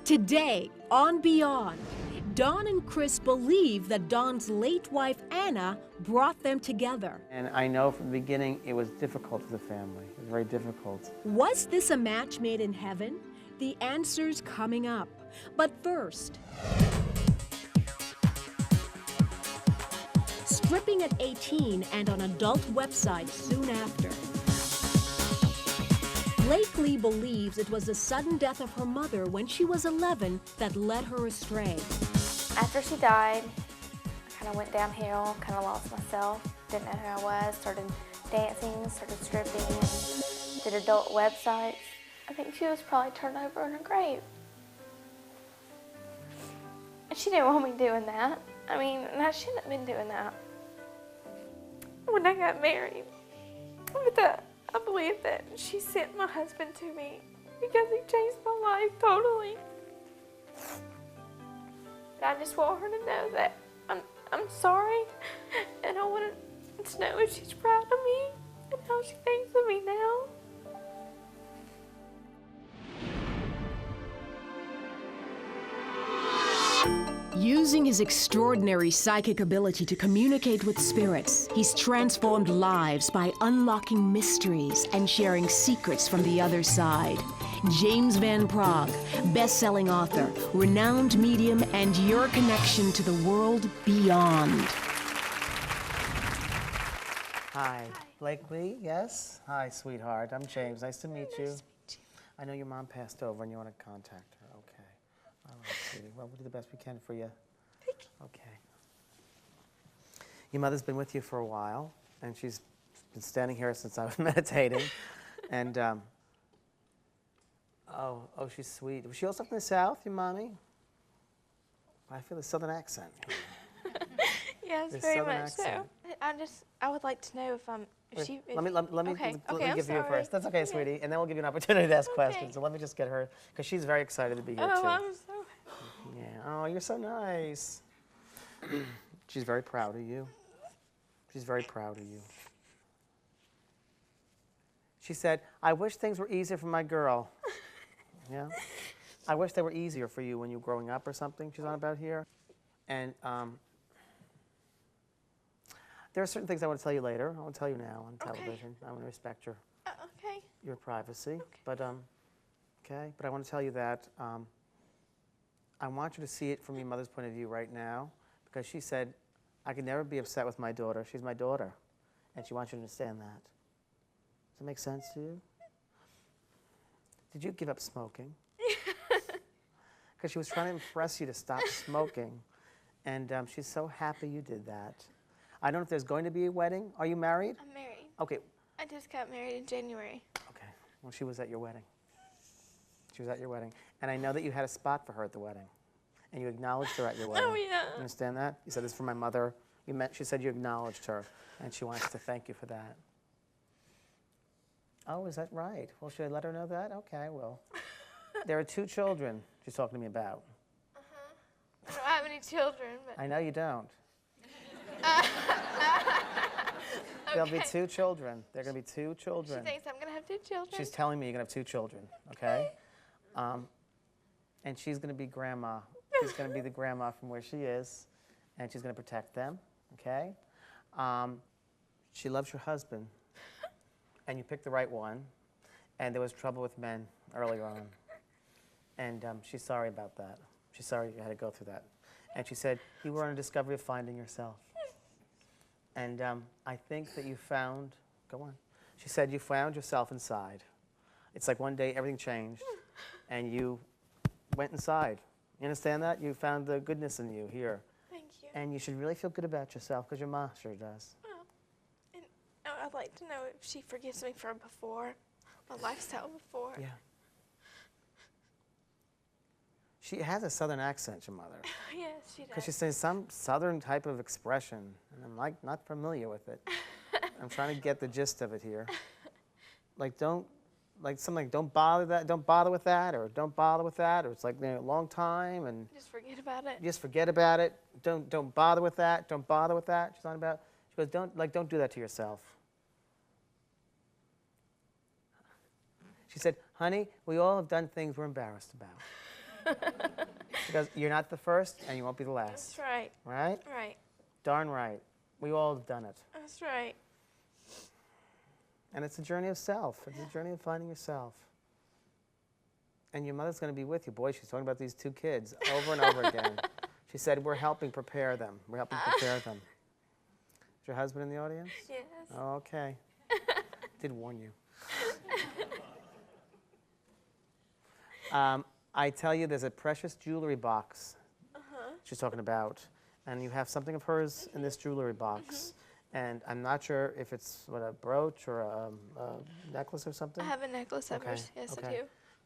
Today, on Beyond, Don and Chris believe that Don's late wife, Anna, brought them together. And I know from the beginning it was difficult as a family. It was very difficult. Was this a match made in heaven? The answer's coming up. But first, stripping at 18 and on adult websites soon after. Blakely believes it was the sudden death of her mother when she was 11 that led her astray. After she died, I kind of went downhill, kind of lost myself, didn't know who I was, started dancing, started stripping, and did adult websites. I think she was probably turned over in her grave. And she didn't want me doing that. I mean, and I shouldn't have been doing that. When I got married, I believe that she sent my husband to me because he changed my life totally. I just want her to know that I'm sorry, and I want to know if she's proud of me and how she thinks of me now. Using his extraordinary psychic ability to communicate with spirits, he's transformed lives by unlocking mysteries and sharing secrets from the other side. James Van Praagh, best-selling author, renowned medium, and your connection to the world beyond. Hi. Blakely, yes? Hi, sweetheart. I'm James. Nice to meet you. Nice to meet you. I know your mom passed over and you want to contact her. Okay. All right, sweetie. Well, we'll do the best we can for you. Thank you. Okay. Your mother's been with you for a while, and she's been standing here since I was meditating. And, oh, she's sweet. Was she also from the South, your mommy? I feel a Southern accent. Yes, There's very Southern much accent. so. I would like to know if she. Let me Okay, give I'm you sorry. first. That's okay, Okay. sweetie. And then we'll give you an opportunity to ask Okay. questions. So let me just get her, because she's very excited to be here, Oh, too. I'm so. Yeah. Oh, you're so nice. She's very proud of you. She's very proud of you. She said, I wish things were easier for my girl. Yeah? I wish they were easier for you when you were growing up or something, she's on about here. And there are certain things I want to tell you later. I won't tell you now on television. I want to respect Okay. your privacy. But, okay? But I want to tell you that I want you to see it from your mother's point of view right now, because she said, I could never be upset with my daughter. She's my daughter. And she wants you to understand that. Does that make sense to you? Did you give up smoking? Because she was trying to impress you to stop smoking. And she's so happy you did that. I don't know if there's going to be a wedding. Are you married? I'm married. Okay. I just got married in January. Okay. Well, she was at your wedding. She was at your wedding. And I know that you had a spot for her at the wedding. And you acknowledged her at your wedding. Oh, yeah. You understand that? You said, this is for my mother. She said you acknowledged her, and she wants to thank you for that. Oh, is that right? Well, should I let her know that? Okay, I will. There are 2 children she's talking to me about. I don't have any children, but. I know you don't. There'll be 2 children. There are going to be 2 children. She thinks I'm gonna have 2 children. She's telling me you're going to have 2 children, okay? And she's going to be grandma. She's going to be the grandma from where she is, and she's going to protect them, okay? She loves your husband, and you picked the right one, and there was trouble with men earlier on. And she's sorry about that. She's sorry you had to go through that. And she said, you were on a discovery of finding yourself. And I think that you found, go on. She said you found yourself inside. It's like one day everything changed, and you went inside. You understand that? You found the goodness in you here. Thank you. And you should really feel good about yourself, because your mom sure does. Oh, and I'd like to know if she forgives me for before, my lifestyle before. Yeah. She has a Southern accent, your mother. Yes, she does. Because she says some Southern type of expression, and I'm like not familiar with it. I'm trying to get the gist of it here. Like don't bother that, don't bother with that, or don't bother with that, or it's like a long time and Just forget about it. just forget about it. Don't bother with that. Don't bother with that. She's on about. She goes, don't do that to yourself. She said, honey, we all have done things we're embarrassed about. Because you're not the first and you won't be the last. That's right. Right? Right. Darn right. We all have done it. That's right. And it's a journey of self. It's a journey of finding yourself. And your mother's going to be with you. Boy, she's talking about these two kids over and over again. She said, we're helping prepare them. We're helping prepare them. Is your husband in the audience? Yes. Oh, okay. Did warn you. I tell you, there's a precious jewelry box she's talking about. And you have something of hers in this jewelry box. And I'm not sure if it's a brooch or a necklace or something. I have a necklace of hers. Yes, I do.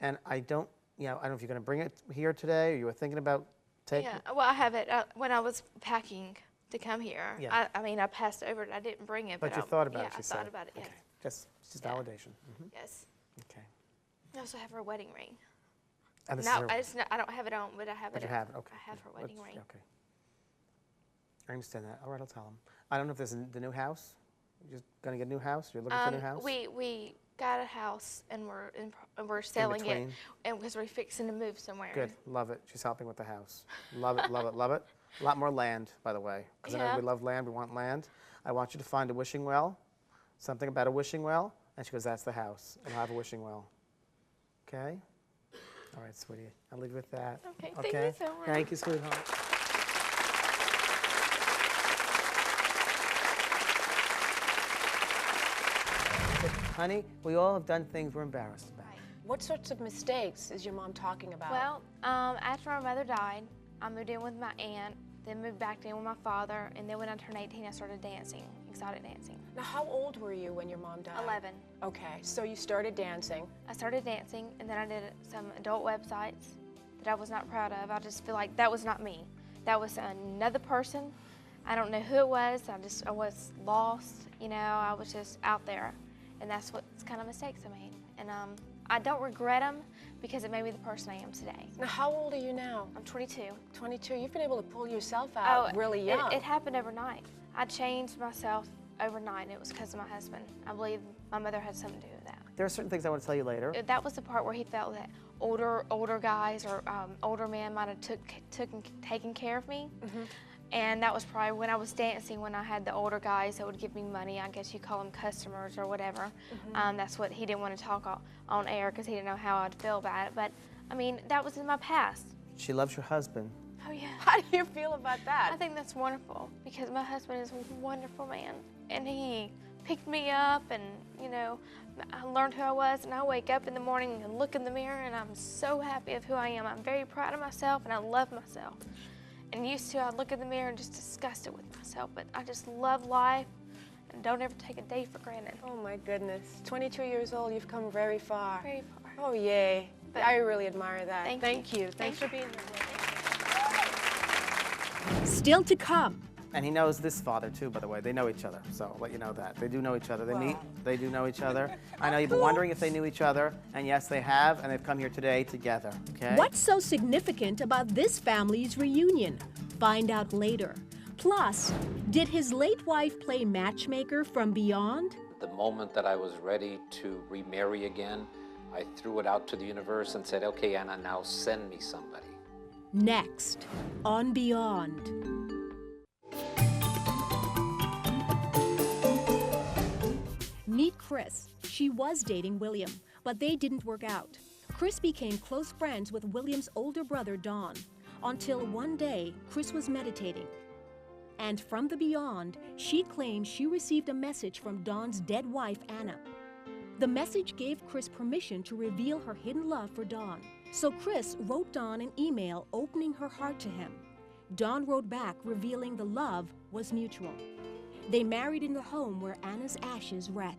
And I don't know if you're going to bring it here today or you were thinking about taking it. Yeah, well, I have it when I was packing to come here. Yeah. I mean, I passed over it. I didn't bring it. But you thought about it, yeah, she I said. thought about it, yes. Okay. Just Yeah. validation. Yes. Okay. I also have her wedding ring. And this No, is her- I don't have it on, but I have But it. you have it, okay. I have her wedding ring. Okay. I understand that. All right, I'll tell him. I don't know if this is the new house. You're just going to get a new house? You're looking for a new house? We got a house and we're selling it, between? and because we're fixing to move somewhere. Good. Love it. She's helping with the house. Love it, love it, love it. A lot more land, by the way. Because I know Yeah. we love land. We want land. I want you to find a wishing well. Something about a wishing well. And she goes, that's the house. And I'll have a wishing well. Okay? All right, sweetie. I'll leave you with that. Okay, thank you so much. Thank you, sweetheart. Honey, we all have done things we're embarrassed about. What sorts of mistakes is your mom talking about? Well, after my mother died, I moved in with my aunt, then moved back in with my father, and then when I turned 18, I started dancing, exotic dancing. Now, how old were you when your mom died? 11. Okay, so you started dancing. I started dancing, and then I did some adult websites that I was not proud of. I just feel like that was not me. That was another person. I don't know who it was. I was lost. You know, I was just out there, and that's what kind of mistakes I made. And I don't regret them because it made me the person I am today. Now, how old are you now? I'm 22. 22. You've been able to pull yourself out really young. It happened overnight. I changed myself overnight. It was because of my husband. I believe my mother had something to do with that. There are certain things I want to tell you later. That was the part where he felt that older guys or older men might have taken care of me. And that was probably when I was dancing, when I had the older guys that would give me money. I guess you call them customers or whatever. That's what he didn't want to talk on air because he didn't know how I'd feel about it. But, I mean, that was in my past. She loves your husband. Oh, yeah. How do you feel about that? I think that's wonderful because my husband is a wonderful man. And he picked me up and, you know, I learned who I was. And I wake up in the morning and look in the mirror and I'm so happy of who I am. I'm very proud of myself and I love myself. And used to, I'd look in the mirror and just disgust it with myself. But I just love life and don't ever take a day for granted. Oh my goodness. 22 years old, you've come very far. Very far. Oh, yay. But I really admire that. Thank you. Thanks for being here. Still to come. And he knows this father too, by the way. They know each other, so I'll let you know that. They do know each other. They meet, they do know each other. I know you've been wondering if they knew each other, and yes, they have, and they've come here today together, okay? What's so significant about this family's reunion? Find out later. Plus, did his late wife play matchmaker from beyond? The moment that I was ready to remarry again, I threw it out to the universe and said, okay, Anna, now send me somebody. Next, on Beyond. Meet Chris. She was dating William, but they didn't work out. Chris became close friends with William's older brother, Don, until one day, Chris was meditating. And from the beyond, she claimed she received a message from Don's dead wife, Anna. The message gave Chris permission to reveal her hidden love for Don. So Chris wrote Don an email opening her heart to him. Don wrote back revealing the love was mutual. They married in the home where Anna's ashes rest.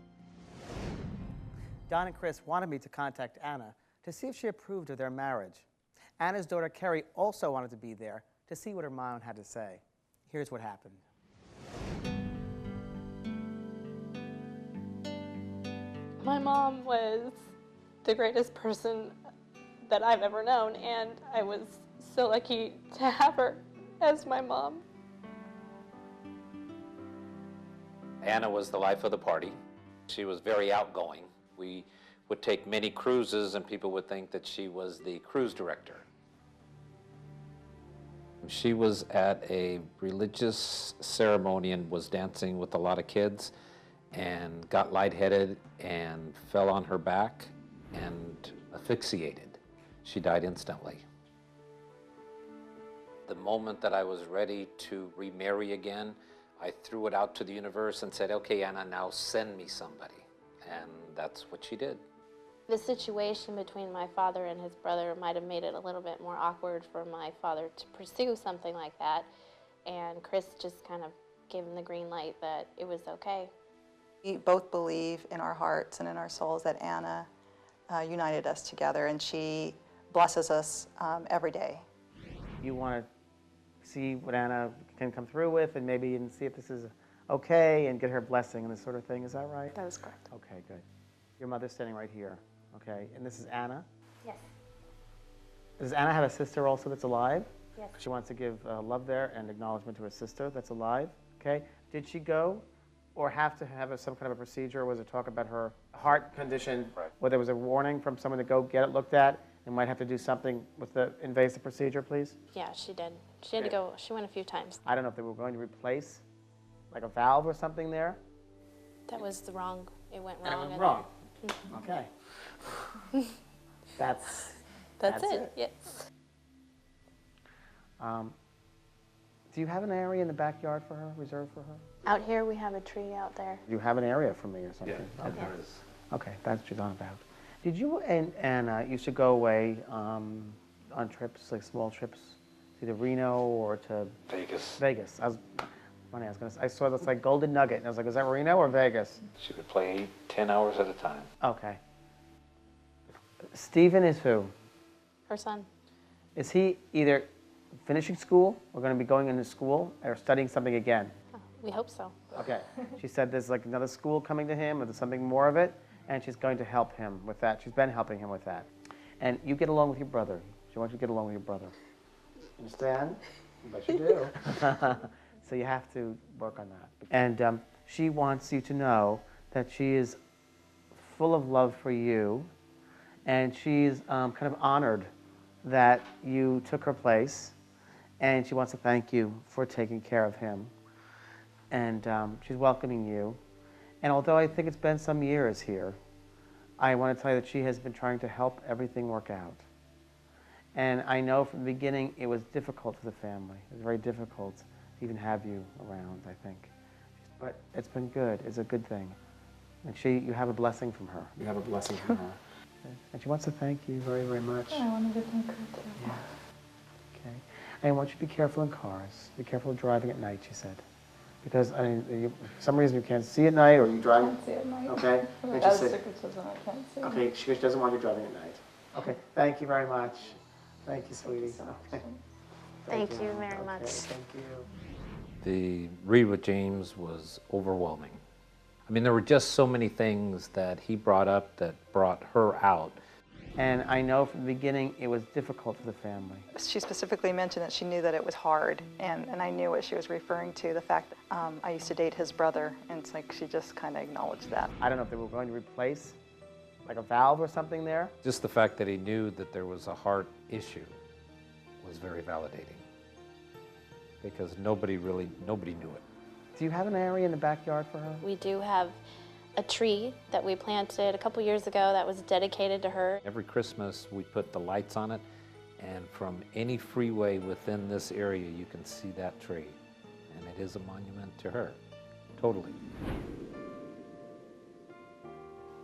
Don and Chris wanted me to contact Anna to see if she approved of their marriage. Anna's daughter, Carrie, also wanted to be there to see what her mom had to say. Here's what happened. My mom was the greatest person that I've ever known, and I was so lucky to have her as my mom. Anna was the life of the party. She was very outgoing. We would take many cruises and people would think that she was the cruise director. She was at a religious ceremony and was dancing with a lot of kids and got lightheaded and fell on her back and asphyxiated. She died instantly. The moment that I was ready to remarry again, I threw it out to the universe and said, okay, Anna, now send me somebody. And that's what she did. The situation between my father and his brother might have made it a little bit more awkward for my father to pursue something like that. And Chris just kind of gave him the green light that it was okay. We both believe in our hearts and in our souls that Anna united us together, and she blesses us every day. You want to see what Anna can come through with and maybe even see if this is okay and get her blessing and this sort of thing. Is that right? That is correct. Okay, good. Your mother's standing right here. Okay, and this is Anna? Yes. Does Anna have a sister also that's alive? Yes. She wants to give love there and acknowledgement to her sister that's alive. Okay, did she go or have to have some kind of a procedure? Or was it talk about her heart condition where there was a warning from someone to go get it looked at and might have to do something with the invasive procedure, please? Yeah, she did. She had to go, she went a few times. I don't know if they were going to replace like a valve or something there. That was the wrong, it went And it wrong. went wrong. Okay. That's it, yes. Do you have an area in the backyard for her, reserved for her? Out here, we have a tree out there. Do you have an area for me or something? Yeah, Okay. there is. Okay, that's what she's on about. Did you and Anna used to go away on trips, like small trips, to either Reno or to Vegas. Vegas? I saw this like golden nugget, and I was like, is that Reno or Vegas? She would play 10 hours at a time. Okay. Stephen is who? Her son. Is he either finishing school or going to be going into school or studying something again? Oh, we hope so. Okay. She said there's like another school coming to him or there's something more of it, and she's going to help him with that. She's been helping him with that. And you get along with your brother. She wants you to get along with your brother. Understand? But you do. So you have to work on that. And she wants you to know that she is full of love for you, and she's kind of honored that you took her place, and she wants to thank you for taking care of him. And she's welcoming you. And although I think it's been some years here, I want to tell you that she has been trying to help everything work out. And I know from the beginning it was difficult for the family. It was very difficult to even have you around, I think. But it's been good. It's a good thing. And you have a blessing from her. You have a blessing from her. And she wants to thank you very, very much. I wanted to thank her too. Yeah. Okay. And I want you to be careful in cars. Be careful of driving at night, she said. Because, I mean, for some reason you can't see at night, or you drive. I can't see at night. Okay. For And the she said, astigmatism, I can't see. okay, she doesn't want you driving at night. Okay. Thank you very much. Thank you, sweetie. so much. Okay. Thank you very Okay, much. Thank you. The read with James was overwhelming. I mean, there were just so many things that he brought up that brought her out. And I know from the beginning it was difficult for the family. She specifically mentioned that she knew that it was hard, and I knew what she was referring to, the fact that I used to date his brother, and it's like she just kind of acknowledged that. I don't know if they were going to replace like a valve or something there. Just the fact that he knew that there was a heart issue was very validating, because nobody knew it. Do you have an area in the backyard for her? We do have a tree that we planted a couple years ago that was dedicated to her. Every Christmas, we put the lights on it, and from any freeway within this area, you can see that tree. And it is a monument to her, totally.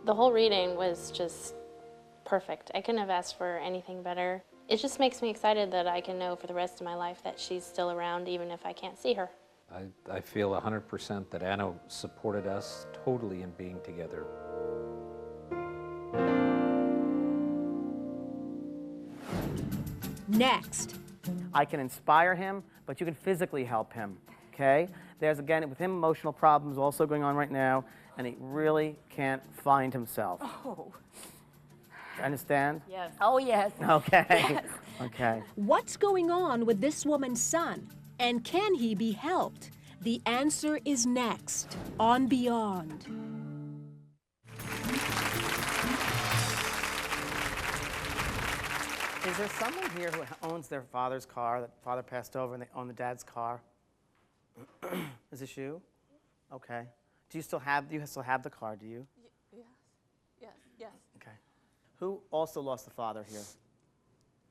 The whole reading was just perfect. I couldn't have asked for anything better. It just makes me excited that I can know for the rest of my life that she's still around, even if I can't see her. I feel 100% that Anna supported us totally in being together. Next, I can inspire him, but you can physically help him, okay? There's, again, with him, emotional problems also going on right now, and he really can't find himself. oh, You understand? Yes. oh yes. Okay. Okay. What's going on with this woman's son? And can he be helped? The answer is next on Beyond. Is there someone here who owns their father's car, that father passed over and they own the dad's car? Is this you? Okay. Do you still have the car, do you? Yes. Okay. Who also lost the father here?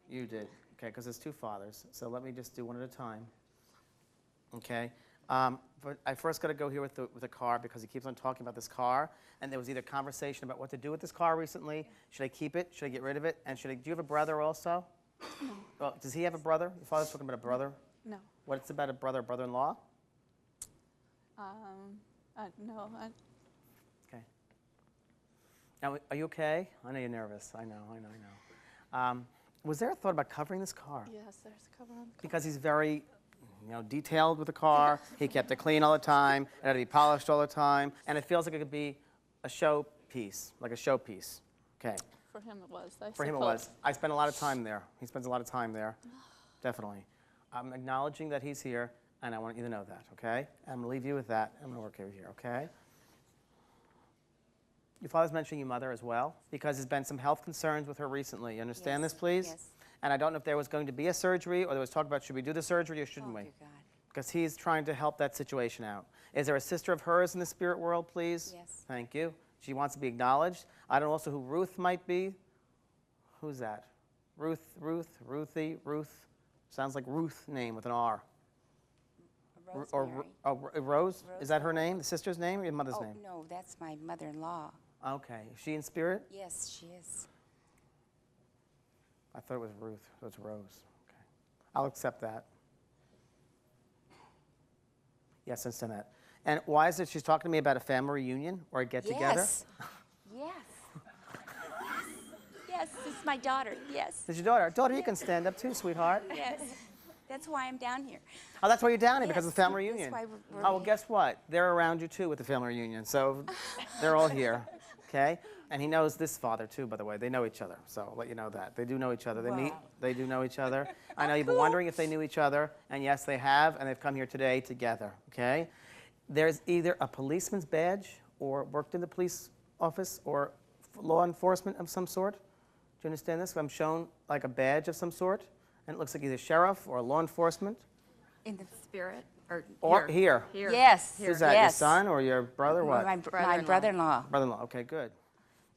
You did. Okay, because there's two fathers. So let me just do one at a time. Okay. But I first got to go here with the car because he keeps on talking about this car, and there was either conversation about what to do with this car recently. Should I keep it? Should I get rid of it? And do you have a brother also? No. Well, does he have a brother? Your father's talking about a brother? No. What's about a brother, brother-in-law? No. Okay. Now, are you okay? I know you're nervous. I know. Was there a thought about covering this car? Yes, there's a cover on the car. Because he's very, detailed with the car. He kept it clean all the time. It had to be polished all the time. And it feels like it could be a show piece, like a showpiece. Okay. For him it was. For him it was. I spent a lot of time there. He spends a lot of time there. Definitely. I'm acknowledging that he's here, and I want you to know that, okay? And I'm going to leave you with that. I'm going to work over here, okay? Your father's mentioning your mother as well, because there's been some health concerns with her recently. You understand this, please? Yes. And I don't know if there was going to be a surgery, or there was talk about should we do the surgery or shouldn't we? Dear God. Because he's trying to help that situation out. Is there a sister of hers in the spirit world, please? Yes. Thank you. She wants to be acknowledged. I don't know also who Ruth might be. Who's that? Ruthie. Sounds like Ruth name with an R. Rosemary. Rose? Is that her name, the sister's name, or your mother's name? No, that's my mother-in-law. Okay. Is she in spirit? Yes, she is. I thought it was Ruth. So it's Rose. Okay. I'll accept that. Yes, and that. And why is it she's talking to me about a family reunion or a get-together? Yes. Yes, this is my daughter. Yes. This is your daughter. Daughter, you can stand up too, sweetheart. Yes. That's why I'm down here. Oh, that's why you're down here, because of the Yes, family that's reunion. why we're Oh, well, here. guess what? They're around you too with the family reunion, so they're all here, okay? And he knows this father too, by the way. They know each other, so I'll let you know that. They do know each other. They meet, they do know each other. I know you've been wondering if they knew each other, and yes, they have, and they've come here today together, okay? There's either a policeman's badge or worked in the police office or law enforcement of some sort. Do you understand this? I'm shown like a badge of some sort, and it looks like either sheriff or law enforcement. In the spirit? Or here. Yes. Who's that, your son or your brother? What? My brother-in-law. Brother-in-law, okay, good.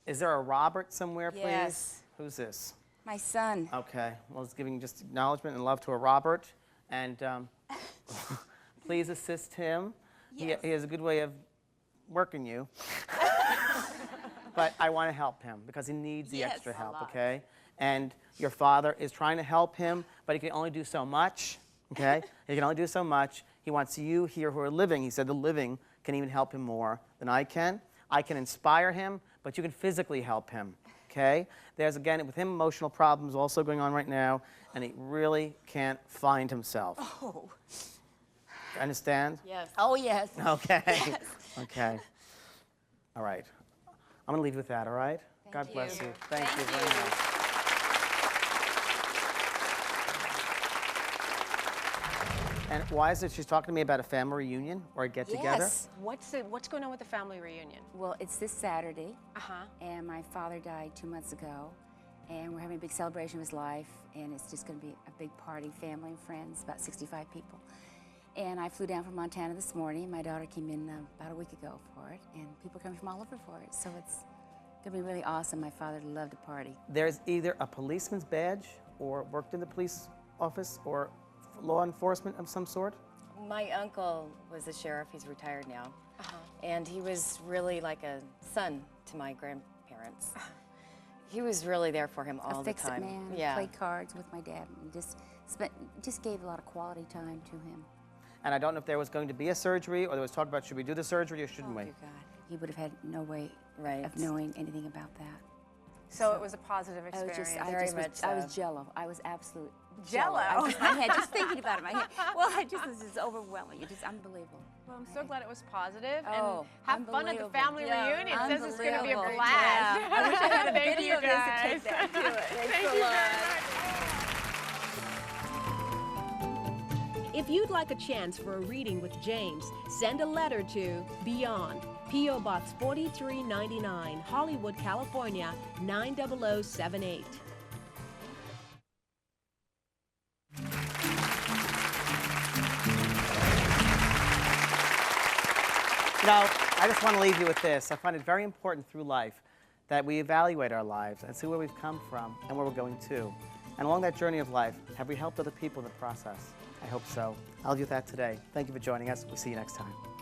Is there a Robert somewhere, please? Yes. Who's this? My son. Okay, well, it's giving just acknowledgement and love to a Robert, and please assist him. Yes. He has a good way of working you. But I want to help him because he needs the Yes, extra a help, lot. okay? And your father is trying to help him, but he can only do so much, okay? He can only do so much. He wants you here who are living. He said the living can even help him more than I can. I can inspire him, but you can physically help him, okay? There's, again, with him, emotional problems also going on right now, and he really can't find himself. Oh. Understand? Yes. Oh, yes. Okay. Yes. Okay. All right. I'm going to leave you with that, all right? God bless you. Thank you very much. And why is it she's talking to me about a family reunion or a get-together? Yes. What's going on with the family reunion? Well, it's this Saturday, Uh-huh. and my father died 2 months ago, and we're having a big celebration of his life, and it's just going to be a big party, family and friends, about 65 people. And I flew down from Montana this morning. My daughter came in about a week ago for it, and people coming from all over for it. So it's going to be really awesome. My father loved to party. There's either a policeman's badge or worked in the police office or law enforcement of some sort. My uncle was a sheriff. He's retired now. And he was really like a son to my grandparents. He was really there for him all A the fix-it time. man, Yeah. played cards with my dad, and just gave a lot of quality time to him. And I don't know if there was going to be a surgery or there was talk about should we do the surgery or shouldn't we? Dear God, he would have had no way Right. of knowing anything about that. So it was a positive I experience. was jello. I was absolute Jello? My head, just thinking about it, my head. Well, this is overwhelming. It's just unbelievable. Well, I'm so glad it was positive, Oh, and have fun at the unbelievable. family Yeah, reunion. It says it's going to be a unbelievable. blast. Yeah. I wish I had a Thank video you of this to guys. take that to it. Thanks Thank a you lot. very much. If you'd like a chance for a reading with James, send a letter to Beyond, P.O. Box 4399, Hollywood, California, 90078. You know, I just want to leave you with this. I find it very important through life that we evaluate our lives and see where we've come from and where we're going to. And along that journey of life, have we helped other people in the process? I hope so. I'll leave you with that today. Thank you for joining us. We'll see you next time.